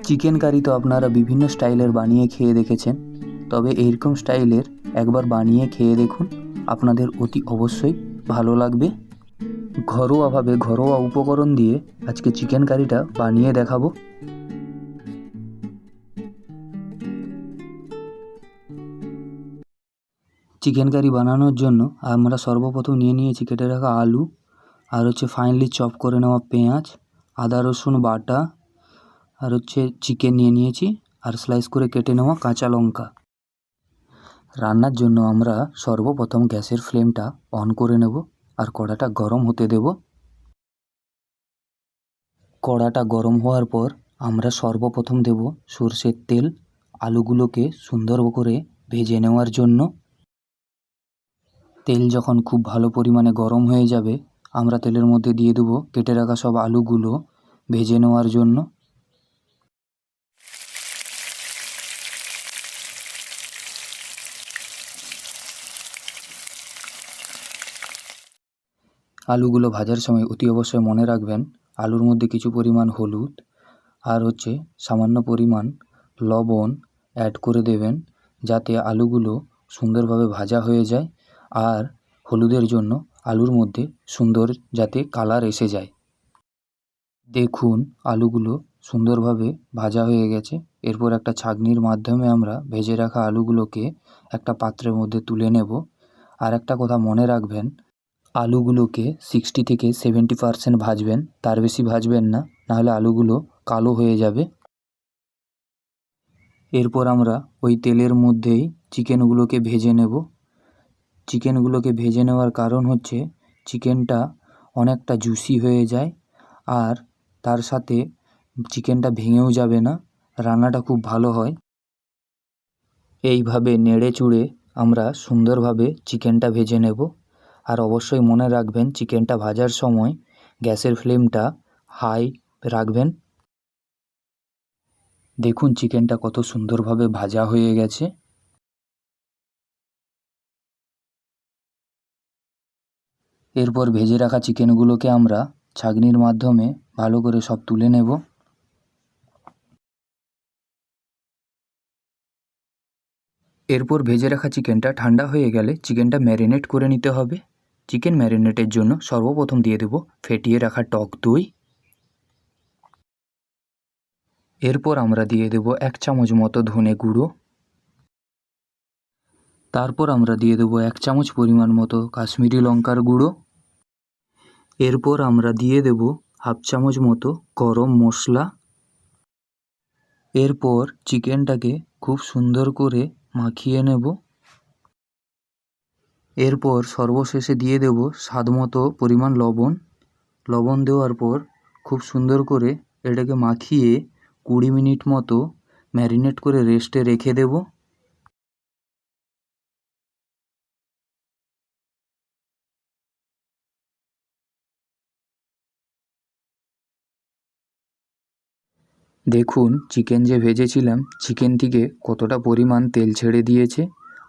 Chicken curry তো আপনারা বিভিন্ন স্টাইলের বানিয়ে খেয়ে দেখেছেন, তবে এইরকম স্টাইলের একবার বানিয়ে খেয়ে দেখুন, আপনাদের অতি অবশ্যই ভালো লাগবে। ঘরোয়াভাবে ঘরোয়া উপকরণ দিয়ে আজকে চিকেন কারিটা বানিয়ে দেখাবো। চিকেন কারি বানানোর জন্য আমরা সর্বপ্রথম নিয়ে নিয়েছি কেটে রাখা আলু, আর ফাইনলি চপ করে নেওয়া পেঁয়াজ, আদা রসুন বাটা, আর চিকেন নিয়ে নিয়েছি, আর স্লাইস করে কেটে নেওয়া কাঁচা লঙ্কা। রান্নার জন্য আমরা সর্বপ্রথম গ্যাসের ফ্লেমটা অন করে নেব আর কড়াটা গরম হতে দেব। কড়াটা গরম হওয়ার পর আমরা সর্বপ্রথম দেব সরষের তেল, আলুগুলোকে সুন্দর করে ভেজে নেওয়ার জন্য। তেল যখন খুব ভালো পরিমাণে গরম হয়ে যাবে, আমরা তেলের মধ্যে দিয়ে দেব কেটে রাখা সব আলুগুলো ভেজে নেওয়ার জন্য। আলুগুলো ভাজার সময় অতি অবশ্যই মনে রাখবেন আলুর মধ্যে কিছু পরিমাণ হলুদ আর সামান্য পরিমাণ লবণ অ্যাড করে দেবেন, যাতে আলুগুলো সুন্দরভাবে ভাজা হয়ে যায় আর হলুদের জন্য আলুর মধ্যে সুন্দর যাতে কালার এসে যায়। দেখুন আলুগুলো সুন্দরভাবে ভাজা হয়ে গেছে। এরপর একটা ছাঁকনির মাধ্যমে আমরা ভেজে রাখা আলুগুলোকে একটা পাত্রের মধ্যে তুলে নেব। আর একটা কথা মনে রাখবেন, আলুগুলোকে 60 থেকে 70% ভাজবেন, তার বেশি ভাজবেন না, নাহলে আলুগুলো কালো হয়ে যাবে। এরপর আমরা ওই তেলের মধ্যেই চিকেনগুলোকে ভেজে নেব। চিকেনগুলোকে ভেজে নেওয়ার কারণ হচ্ছে চিকেনটা অনেকটা জুসি হয়ে যায় আর তার সাথে চিকেনটা ভেঙেও যাবে না, রান্নাটা খুব ভালো হয়। এইভাবে নেড়ে চুড়ে আমরা সুন্দরভাবে চিকেনটা ভেজে নেব। আর অবশ্যই মনে রাখবেন চিকেনটা ভাজার সময় গ্যাসের ফ্লেমটা হাই রাখবেন। দেখুন চিকেনটা কত সুন্দরভাবে ভাজা হয়ে গেছে। এরপর ভেজে রাখা চিকেনগুলোকে আমরা ছাঁকনির মাধ্যমে ভালো করে সব তুলে নেব। এরপর ভেজে রাখা চিকেনটা ঠান্ডা হয়ে গেলে চিকেনটা ম্যারিনেট করে নিতে হবে। চিকেন ম্যারিনেটের জন্য সর্বপ্রথম দিয়ে দেব ফেটিয়ে রাখা টক দই। এরপর আমরা দিয়ে দেব 1 চামচ মতো ধনে গুঁড়ো। তারপর আমরা দিয়ে দেব 1 চামচ পরিমাণ মতো কাশ্মীরি লঙ্কার গুঁড়ো। এরপর আমরা দিয়ে দেব 1/2 চামচ মতো গরম মশলা। এরপর চিকেনটাকে খুব সুন্দর করে মাখিয়ে নেব। এরপর সর্বশেষে দিয়ে দেব স্বাদমতো পরিমাণ লবণ। লবণ দেওয়ার পর খুব সুন্দর করে এটাকে মাখিয়ে 20 মিনিট মতো ম্যারিনেট করে রেস্টে রেখে দেব। দেখুন চিকেন যে ভেজেছিলাম, চিকেন থেকে কতটা পরিমাণ তেল ছেড়ে দিয়েছে,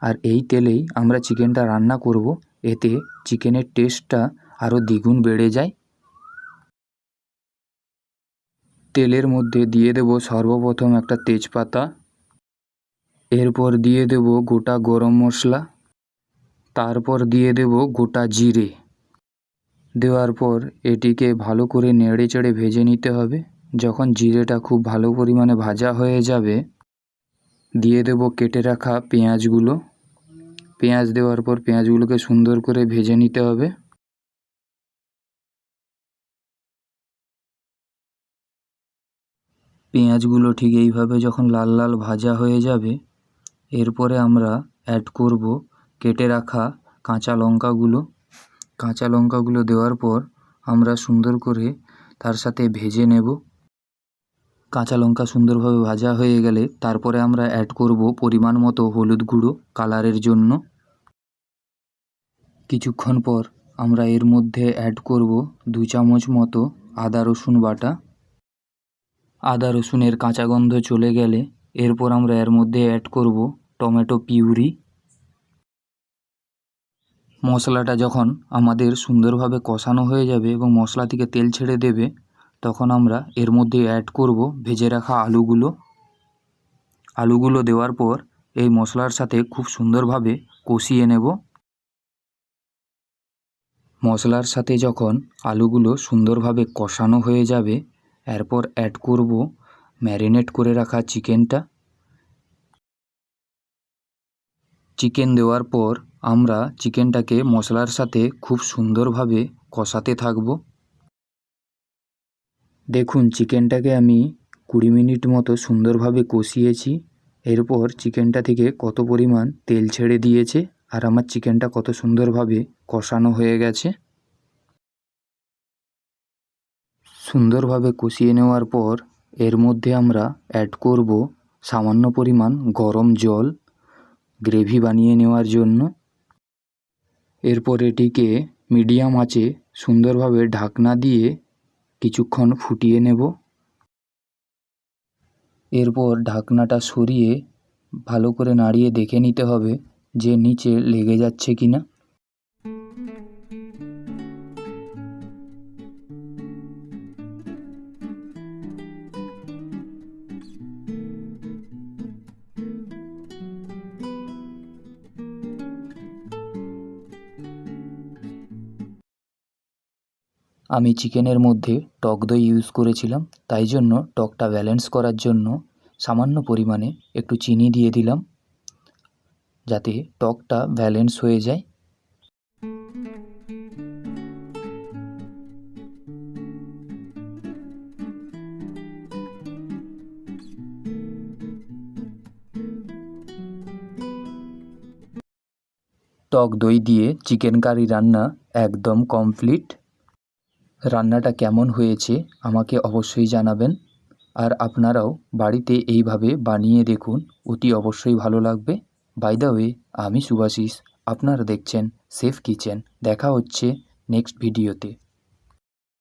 আর এই তেলেই আমরা চিকেনটা রান্না করব। এতে চিকেনের টেস্টটা আরও দ্বিগুণ বেড়ে যায়। তেলের মধ্যে দিয়ে দেব সর্বপ্রথম একটা তেজপাতা। এরপর দিয়ে দেব গোটা গরম মশলা। তারপর দিয়ে দেব গোটা জিরে। দেওয়ার পর এটিকে ভালো করে নেড়ে চেড়ে ভেজে নিতে হবে। যখন জিরেটা খুব ভালো পরিমাণে ভাজা হয়ে যাবে, দিয়ে দেব কেটে রাখা পেঁয়াজগুলো। পেঁয়াজ দেওয়ার পর পেঁয়াজগুলোকে সুন্দর করে ভেজে নিতে হবে। পেঁয়াজগুলো ঠিক এইভাবে যখন লাল লাল ভাজা হয়ে যাবে, এরপরে আমরা অ্যাড করব কেটে রাখা কাঁচা লঙ্কাগুলো। কাঁচা লঙ্কাগুলো দেওয়ার পর আমরা সুন্দর করে তার সাথে ভেজে নেব। কাঁচা লঙ্কা সুন্দরভাবে ভাজা হয়ে গেলে তারপরে আমরা অ্যাড করব পরিমাণ মতো হলুদ গুঁড়ো কালারের জন্য। কিছুক্ষণ পর আমরা এর মধ্যে অ্যাড করব 2 চামচ মতো আদা রসুন বাটা। আদা রসুনের কাঁচা গন্ধ চলে গেলে এরপর আমরা এর মধ্যে অ্যাড করব টমেটো পিউরি। মশলাটা যখন আমাদের সুন্দরভাবে কষানো হয়ে যাবে এবং মশলা থেকে তেল ছেড়ে দেবে, তখন আমরা এর মধ্যে অ্যাড করব ভেজে রাখা আলুগুলো। আলুগুলো দেওয়ার পর এই মশলার সাথে খুব সুন্দরভাবে কষিয়ে নেব। মশলার সাথে যখন আলুগুলো সুন্দরভাবে কষানো হয়ে যাবে, এরপর অ্যাড করব ম্যারিনেট করে রাখা চিকেনটা। চিকেন দেওয়ার পর আমরা চিকেনটাকে মশলার সাথে খুব সুন্দরভাবে কষাতে থাকব। দেখুন, চিকেনটাকে আমি 20 মিনিট মতো সুন্দরভাবে কষিয়েছি। এরপর চিকেনটা থেকে কত পরিমাণ তেল ছেড়ে দিয়েছে আর আমার চিকেনটা কত সুন্দরভাবে কষানো হয়ে গেছে। সুন্দরভাবে কষিয়ে নেওয়ার পর এর মধ্যে আমরা অ্যাড করব সামান্য পরিমাণ গরম জল গ্রেভি বানিয়ে নেওয়ার জন্য। এরপর এটিকে মিডিয়াম আঁচে সুন্দরভাবে ঢাকনা দিয়ে কিছুক্ষণ ফুটিয়ে নেব। এরপর ঢাকনাটা সরিয়ে ভালো করে নাড়িয়ে দেখে নিতে হবে যে নিচে লেগে যাচ্ছে কি না। আমি চিকেনের মধ্যে টক দই ইউজ করেছিলাম, তাই জন্য টকটা ব্যালেন্স করার জন্য সামান্য পরিমাণে একটু চিনি দিয়ে দিলাম, যাতে টকটা ব্যালেন্স হয়ে যায়। টক দই দিয়ে চিকেন কারি রান্না একদম কমপ্লিট। রান্নাটা কেমন হয়েছে আমাকে অবশ্যই জানাবেন, আর আপনারাও বাড়িতে এইভাবে বানিয়ে দেখুন, অতি অবশ্যই ভালো লাগবে। বাই দ্য ওয়ে, আমি শুভাশিস, আপনারা দেখছেন সেফ কিচেন। দেখা হচ্ছে নেক্সট ভিডিওতে।